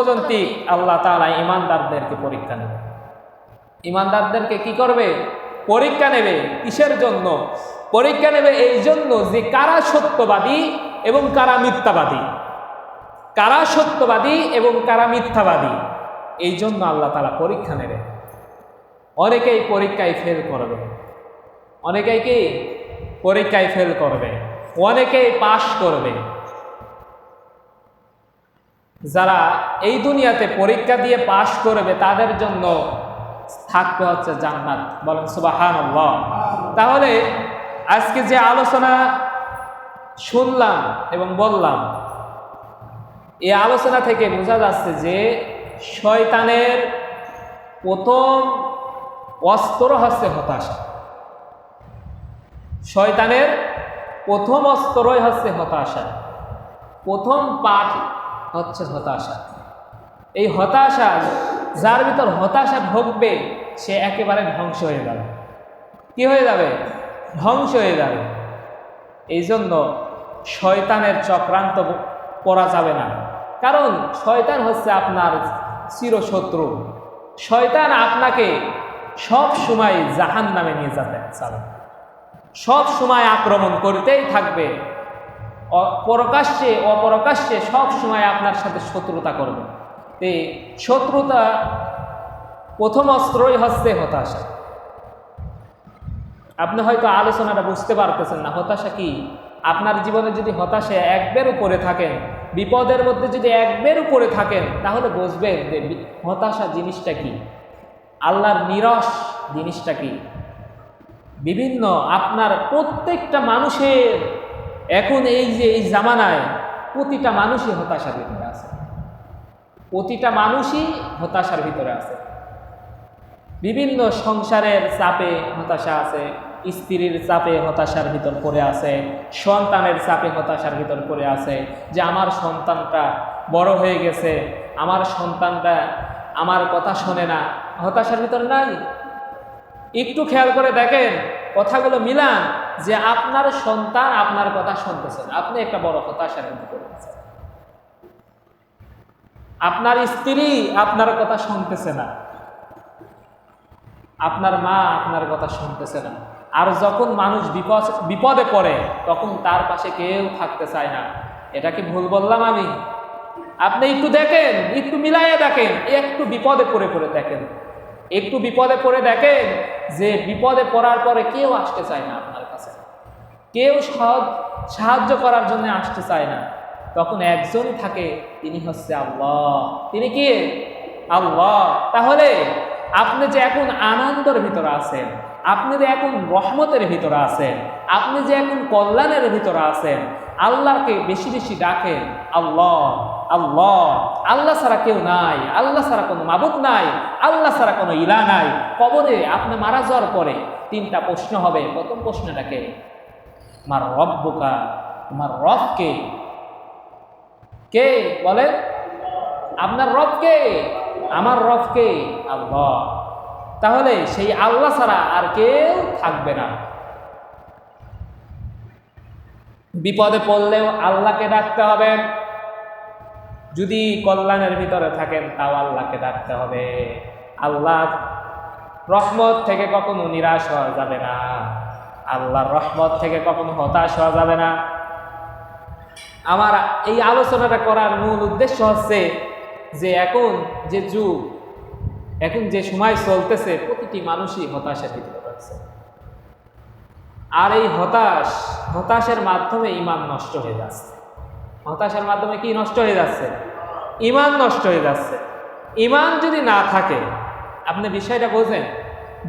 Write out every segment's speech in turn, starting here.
পর্যন্ত আল্লাহ তাআলা ঈমানদারদেরকে পরীক্ষা নেবে। ঈমানদারদেরকে কি করবে? পরীক্ষা নেবে। কিসের জন্য পরীক্ষা নেবে? এই জন্য যে কারা সত্যবাদী এবং কারা মিথ্যাবাদী, কারা সত্যবাদী এবং কারা মিথ্যাবাদী, এই জন্য আল্লাহ তাআলা পরীক্ষা নেবে। অনেকেই পরীক্ষায় ফেল করবে, অনেকেই কি পরীক্ষায় ফেল করবে, অনেকেই পাশ করবে। যারা এই দুনিয়াতে পরীক্ষা দিয়ে পাশ করবে তাদের জন্য থাকতে হচ্ছে জান্নাত। বলেন সুবহানাল্লাহ। তাহলে আজকে যে আলোচনা শুনলাম এবং বললাম, এই আলোচনা থেকে বোঝা যাচ্ছে যে শয়তানের প্রথম অস্ত্র হচ্ছে হতাশা। শয়তানের প্রথম অস্ত্রই হচ্ছে হতাশা, প্রথম পাঠ হচ্ছে হতাশা। এই হতাশা, যার ভিতর হতাশা ঢুকবে সে একেবারে ধ্বংস হয়ে যাবে। কি হয়ে যাবে? ধ্বংস হয়ে যাবে। এই জন্য শয়তানের চক্রান্ত করা যাবে না, কারণ শয়তান হচ্ছে আপনার চিরশত্রু। শয়তান আপনাকে সব সময় জাহান্নামে নিয়ে যেতে চাবে, সব সময় আক্রমণ করতেই থাকবে, প্রকাশ্যে অপ্রকাশ্যে সব সময় আপনার সাথে শত্রুতা করবে। এই শত্রুতা প্রথম অস্ত্রই হচ্ছে হতাশা। আপনি হয়তো আলোচনাটা বুঝতে পারতেছেন না, হতাশা কি। আপনার জীবনে যদি হতাশা একবার উপরে থাকেন, বিপদের মধ্যে যদি একবার উপরে থাকেন, তাহলে বুঝবেন যে হতাশা জিনিসটা কি, আল্লাহর নিরস জিনিসটা কি। বিভিন্ন আপনার প্রত্যেকটা মানুষের এখন এই যে এই জামানায় প্রতিটা মানুষই হতাশার ভিতরে আছে, প্রতিটা মানুষই হতাশার ভিতরে আছে। বিভিন্ন সংসারের চাপে হতাশা আছে, স্ত্রীর চাপে হতাশার ভিতর পড়ে আছে, সন্তানের চাপে হতাশার ভিতর পড়ে আছে যে আমার সন্তানটা বড় হয়ে গেছে, আমার সন্তানটা আমার কথা শোনে না। হতাশার ভিতর নাই? একটু খেয়াল করে দেখেন, কথাগুলো মিলান যে আপনার সন্তান আপনার কথা শুনতেছেন, আপনি একটা বড় হতাশার ভিতরে আছেন। আপনার স্ত্রী আপনার কথা শুনতেছে না, আপনার মা আপনার কথা শুনতেছে না। আর যখন মানুষ বিপদে পড়ে তখন তার পাশে কেউ থাকতে চায় না। এটা কি ভুল বললাম আমি? আপনি একটু দেখেন, একটু মিলাইয়া দেখেন, একটু বিপদে পড়ে দেখেন, একটু বিপদে পড়ে দেখেন যে বিপদে পড়ার পরে কেউ আসতে চায় না আপনার কাছে, কেউ সাহায্য করার জন্য আসতে চায় না। তখন একজনই থাকে, তিনি হচ্ছে আল্লাহ। তিনি কি? আল্লাহ। তাহলে আপনি যে এখন আনন্দের ভিতরে আছেন, আপনি যে এখন রহমতের ভিতরে আছেন, আপনি যে এখন কল্যাণের ভিতরে আছেন, আল্লাহকে বেশি বেশি ডাকেন, আল্লাহ আল্লাহ। আল্লাহ ছাড়া কেউ নাই, আল্লাহ ছাড়া কোনো মাবুদ নাই, আল্লাহ ছাড়া কোনো ইলাহ নাই। কবরে আপনি মারা যাওয়ার পরে তিনটা প্রশ্ন হবে। প্রথম প্রশ্নটাকে, আমার রব্বুকা, তোমার রব কে? কে বলে? আপনার রব কে? আমার রব কে? আল্লাহ। তাহলে সেই আল্লাহ ছাড়া আর কেউ থাকবে না। বিপদে পড়লেও আল্লাহকে ডাকতে হবে, যদি কল্যাণের ভিতরে থাকেন তাও আল্লাহকে ডাকতে হবে। আল্লাহ রহমত থেকে কখনো নিরাশ হওয়া যাবে না, আল্লাহর রহমত থেকে কখনো হতাশ হওয়া যাবে না। আমার এই আলোচনাটা করার মূল উদ্দেশ্য হচ্ছে যে এখন যে যুগ, এখন যে সময় চলতেছে, প্রতিটি মানুষই হতাশার ভিতরে আছে। আর এই হতাশের মাধ্যমে ঈমান নষ্ট হয়ে যাচ্ছে। হতাশার মাধ্যমে কি নষ্ট হয়ে যাচ্ছে? ঈমান নষ্ট হয়ে যাচ্ছে। ঈমান যদি না থাকে, আপনি বিষয়টা বোঝেন,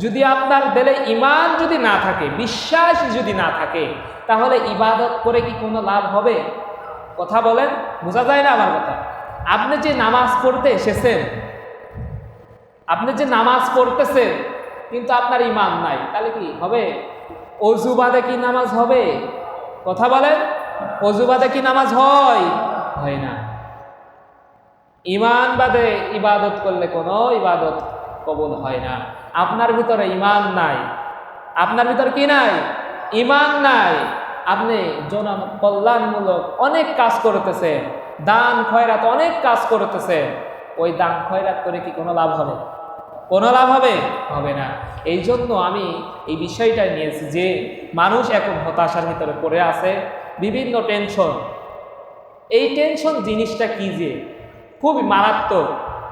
যদি আপনার দিলে ঈমান যদি না থাকে, বিশ্বাস যদি না থাকে, তাহলে ইবাদত করে কি কোনো লাভ হবে? কথা বলেন, বোঝা যায় না আমার কথা? আপনি যে নামাজ পড়তে এসেছেন, আপনি যে নামাজ পড়তেছেন, কিন্তু আপনার ঈমান নাই, তাহলে কি হবে? অজু বাদে কি নামাজ হবে? কথা বলেন, অজু বাদে কি নামাজ হয়? হয় না। ঈমান বাদে ইবাদত করলে কোনো ইবাদত কবুল হয় না। আপনার ভিতরে ঈমান নাই, আপনার ভিতরে কি নাই? ঈমান নাই। আপনি কল্যাণমূলক অনেক কাজ করতেছেন, দান খয়রাত অনেক কাজ করতেছেন, ওই দান খয়রাত করে কি কোনো লাভ হবে? কোনো লাভ হবে? হবে না। এই জন্য আমি এই বিষয়টা নিয়েছি যে মানুষ এখন হতাশার ভিতরে পড়ে আছে, বিভিন্ন টেনশন। এই টেনশন জিনিসটা কি যে খুবই মারাত্মক।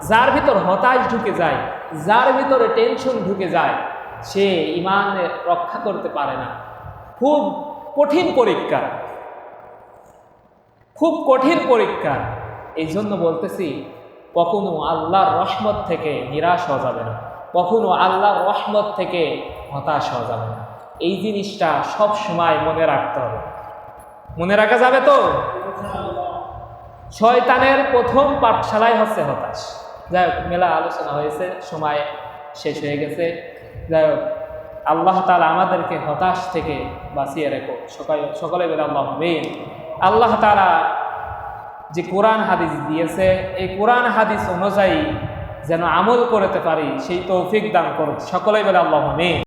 যার ভিতর হতাশ ঢুকে যায়, যার ভিতরে টেনশন ঢুকে যায়, সে ঈমান রক্ষা করতে পারে না। খুব কঠিন পরীক্ষা, খুব কঠিন পরীক্ষা। এই জন্য বলতেছি, কখনো আল্লাহর রহমত থেকে নিরাশ হওয়া যাবে না, কখনো আল্লাহর রহমত থেকে হতাশ হওয়া যাবে না। এই জিনিসটা সব সময় মনে রাখতে হবে। মনে রাখা যাবে তো? শয়তানের প্রথম পাঠশালাই হচ্ছে হতাশ। যাই হোক, মেলা আলোচনা হয়েছে, সময় শেষ হয়ে গেছে। যাই হোক, আল্লাহ তাআলা আমাদেরকে হতাশ থেকে বাঁচিয়ে রেখো। সকলে বলে আল্লাহ আমিন। আল্লাহ তাআলা যে কোরআন হাদিস দিয়েছে, এই কোরআন হাদিস অনুযায়ী যেন আমল করতে পারি, সেই তৌফিক দান করুন। সকলেই বলে আল্লাহ আমিন।